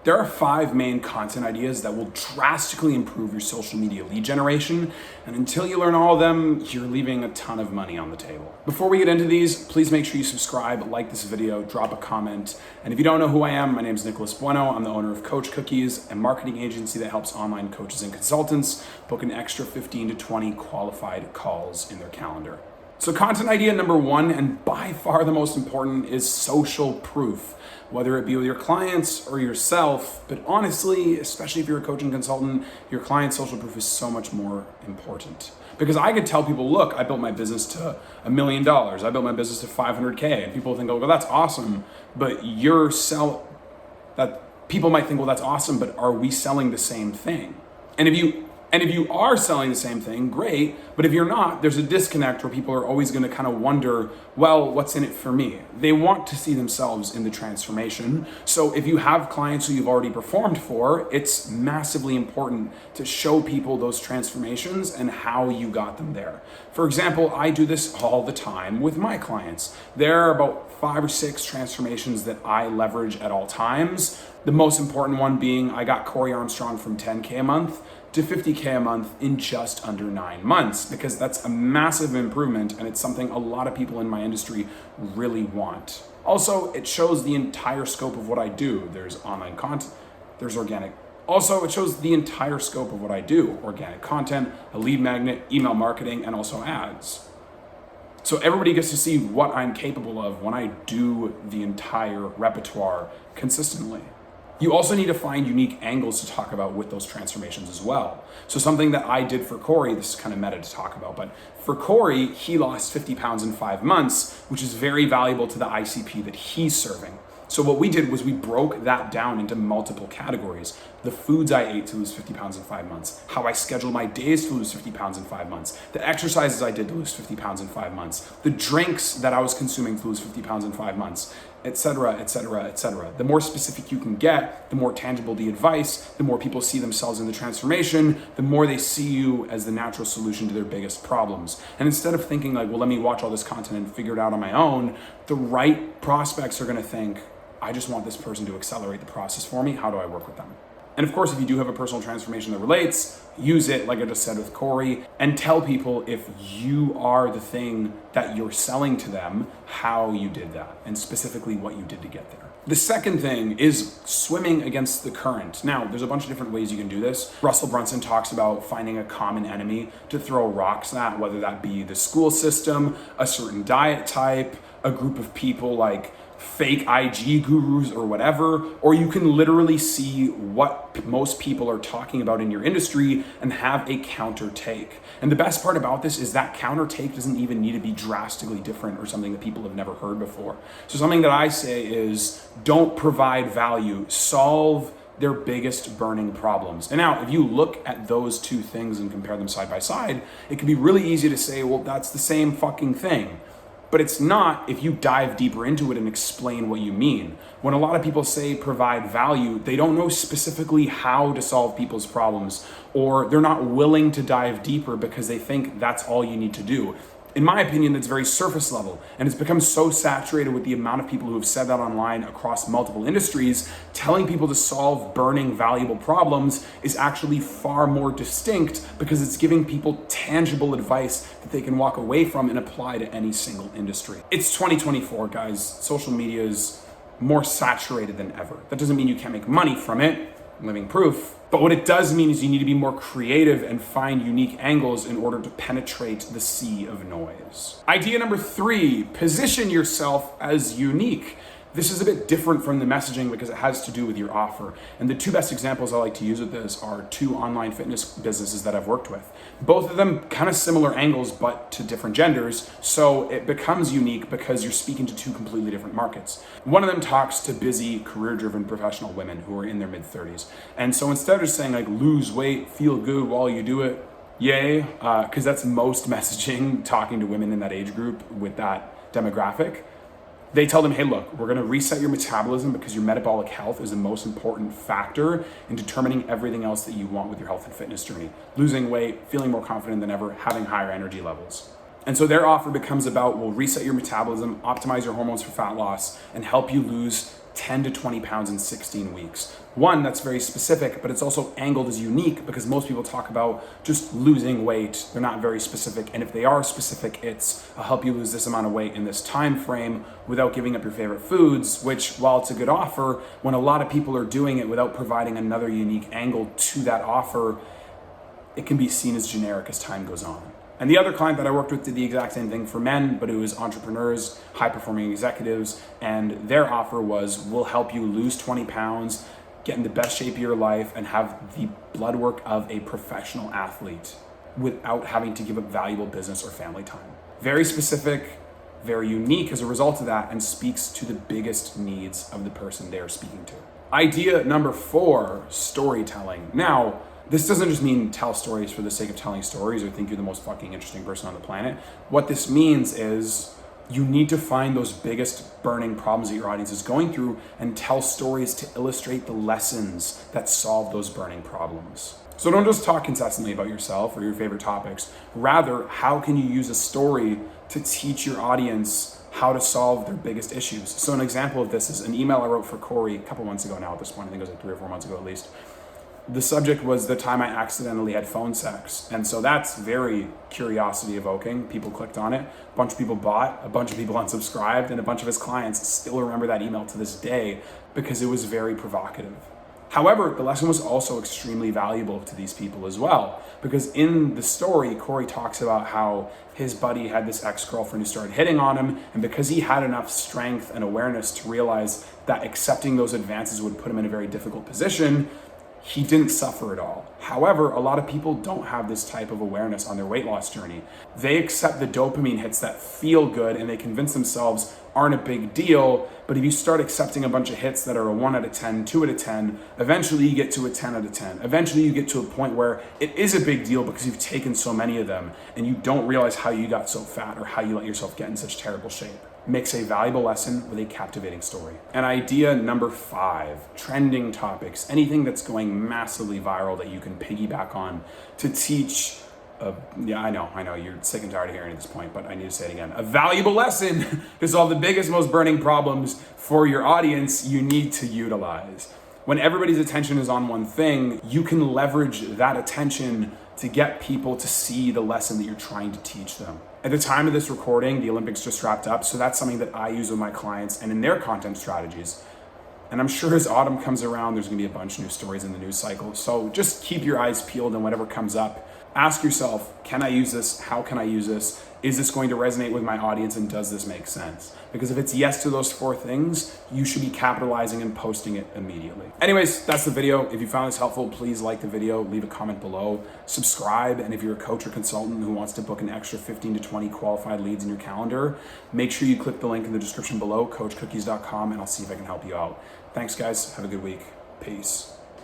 There are 5 main content ideas that will drastically improve your social media lead generation, and until you learn all of them, you're leaving a ton of money on the table. Before we get into these, please make sure you subscribe, like this video, drop a comment, and if you don't know who I am, my name is Nicholas Bueno. I'm the owner of Coach Cookies, a marketing agency that helps online coaches and consultants book an extra 15 to 20 qualified calls in their calendar. So content idea number 1, and by far the most important, is social proof. Whether it be with your clients or yourself, but honestly, especially if you're a coaching consultant, your client's social proof is so much more important. Because I could tell people, look, I built my business to $1 million, I built my business to 500K, and people think, oh, well, that's awesome, but people might think, well, that's awesome, but are we selling the same thing? And if you are selling the same thing, great. But if you're not, there's a disconnect where people are always going to kind of wonder, well, what's in it for me? They want to see themselves in the transformation. So if you have clients who you've already performed for, it's massively important to show people those transformations and how you got them there. For example, I do this all the time with my clients. There are about 5 or 6 transformations that I leverage at all times. The most important one being I got Cory Armstrong from 10K a month to 50K a month in just under 9 months, because that's a massive improvement and it's something a lot of people in my industry really want. Also, it shows the entire scope of what I do. There's online content, there's organic. Also, it shows the entire scope of what I do: organic content, a lead magnet, email marketing, and also ads. So everybody gets to see what I'm capable of when I do the entire repertoire consistently. You also need to find unique angles to talk about with those transformations as well. So something that I did for Cory, this is kind of meta to talk about, but for Cory, he lost 50 pounds in 5 months, which is very valuable to the ICP that he's serving. So what we did was we broke that down into multiple categories. The foods I ate to lose 50 pounds in 5 months, how I scheduled my days to lose 50 pounds in 5 months, the exercises I did to lose 50 pounds in 5 months, the drinks that I was consuming to lose 50 pounds in 5 months, etc., etc., etc. The more specific you can get, the more tangible the advice, the more people see themselves in the transformation, the more they see you as the natural solution to their biggest problems. And instead of thinking like, well, let me watch all this content and figure it out on my own, the right prospects are gonna think, I just want this person to accelerate the process for me. How do I work with them? And of course, if you do have a personal transformation that relates, use it, like I just said with Cory, and tell people if you are the thing that you're selling to them, how you did that, and specifically what you did to get there. The second thing is swimming against the current. Now, there's a bunch of different ways you can do this. Russell Brunson talks about finding a common enemy to throw rocks at, whether that be the school system, a certain diet type, a group of people like fake IG gurus or whatever, or you can literally see what most people are talking about in your industry and have a counter take. And the best part about this is that counter take doesn't even need to be drastically different or something that people have never heard before. So something that I say is, don't provide value, solve their biggest burning problems. And now, if you look at those 2 things and compare them side by side, it can be really easy to say, well, that's the same fucking thing. But it's not if you dive deeper into it and explain what you mean. When a lot of people say provide value, they don't know specifically how to solve people's problems, or they're not willing to dive deeper because they think that's all you need to do. In my opinion, that's very surface level, and it's become so saturated with the amount of people who have said that online across multiple industries. Telling people to solve burning valuable problems is actually far more distinct because it's giving people tangible advice that they can walk away from and apply to any single industry. It's 2024, guys. Social media is more saturated than ever. That doesn't mean you can't make money from it. Living proof. But what it does mean is you need to be more creative and find unique angles in order to penetrate the sea of noise. Idea number 3, position yourself as unique. This is a bit different from the messaging because it has to do with your offer. And the 2 best examples I like to use with this are 2 online fitness businesses that I've worked with. Both of them kind of similar angles, but to different genders. So it becomes unique because you're speaking to 2 completely different markets. One of them talks to busy, career-driven professional women who are in their mid-30s. And so instead of just saying like, lose weight, feel good while you do it, yay, because that's most messaging talking to women in that age group with that demographic. They tell them, hey, look, we're gonna reset your metabolism because your metabolic health is the most important factor in determining everything else that you want with your health and fitness journey. Losing weight, feeling more confident than ever, having higher energy levels. And so their offer becomes about, we'll reset your metabolism, optimize your hormones for fat loss, and help you lose 10 to 20 pounds in 16 weeks. One, that's very specific, but it's also angled as unique because most people talk about just losing weight. They're not very specific. And if they are specific, it's I'll help you lose this amount of weight in this time frame without giving up your favorite foods, which while it's a good offer, when a lot of people are doing it without providing another unique angle to that offer, it can be seen as generic as time goes on. And the other client that I worked with did the exact same thing for men, but it was entrepreneurs, high-performing executives, and their offer was, we'll help you lose 20 pounds, get in the best shape of your life, and have the blood work of a professional athlete without having to give up valuable business or family time. Very specific, very unique as a result of that, and speaks to the biggest needs of the person they're speaking to. Idea number 4, storytelling. Now, this doesn't just mean tell stories for the sake of telling stories or think you're the most fucking interesting person on the planet. What this means is you need to find those biggest burning problems that your audience is going through and tell stories to illustrate the lessons that solve those burning problems. So don't just talk incessantly about yourself or your favorite topics. Rather, how can you use a story to teach your audience how to solve their biggest issues? So an example of this is an email I wrote for Cory a couple months ago now at this point. I think it was like 3 or 4 months ago at least. The subject was the time I accidentally had phone sex. And so that's very curiosity evoking. People clicked on it, a bunch of people bought, a bunch of people unsubscribed, and a bunch of his clients still remember that email to this day because it was very provocative. However, the lesson was also extremely valuable to these people as well, because in the story, Cory talks about how his buddy had this ex-girlfriend who started hitting on him, and because he had enough strength and awareness to realize that accepting those advances would put him in a very difficult position, he didn't suffer at all. However, a lot of people don't have this type of awareness on their weight loss journey. They accept the dopamine hits that feel good and they convince themselves aren't a big deal, but if you start accepting a bunch of hits that are a 1 out of 10, 2 out of 10, eventually you get to a 10 out of 10. Eventually you get to a point where it is a big deal because you've taken so many of them and you don't realize how you got so fat or how you let yourself get in such terrible shape. Makes a valuable lesson with a captivating story. And idea number 5, trending topics, anything that's going massively viral that you can piggyback on to teach, I know, you're sick and tired of hearing it at this point, but I need to say it again. A valuable lesson to solve the biggest, most burning problems for your audience you need to utilize. When everybody's attention is on one thing, you can leverage that attention to get people to see the lesson that you're trying to teach them. At the time of this recording, the Olympics just wrapped up, so that's something that I use with my clients and in their content strategies. And I'm sure as autumn comes around, there's gonna be a bunch of new stories in the news cycle. So just keep your eyes peeled on whatever comes up. Ask yourself, can I use this? How can I use this? Is this going to resonate with my audience and does this make sense? Because if it's yes to those 4 things, you should be capitalizing and posting it immediately. Anyways, that's the video. If you found this helpful, please like the video, leave a comment below, subscribe, and if you're a coach or consultant who wants to book an extra 15 to 20 qualified leads in your calendar, make sure you click the link in the description below, coachcookies.com, and I'll see if I can help you out. Thanks guys, have a good week. Peace.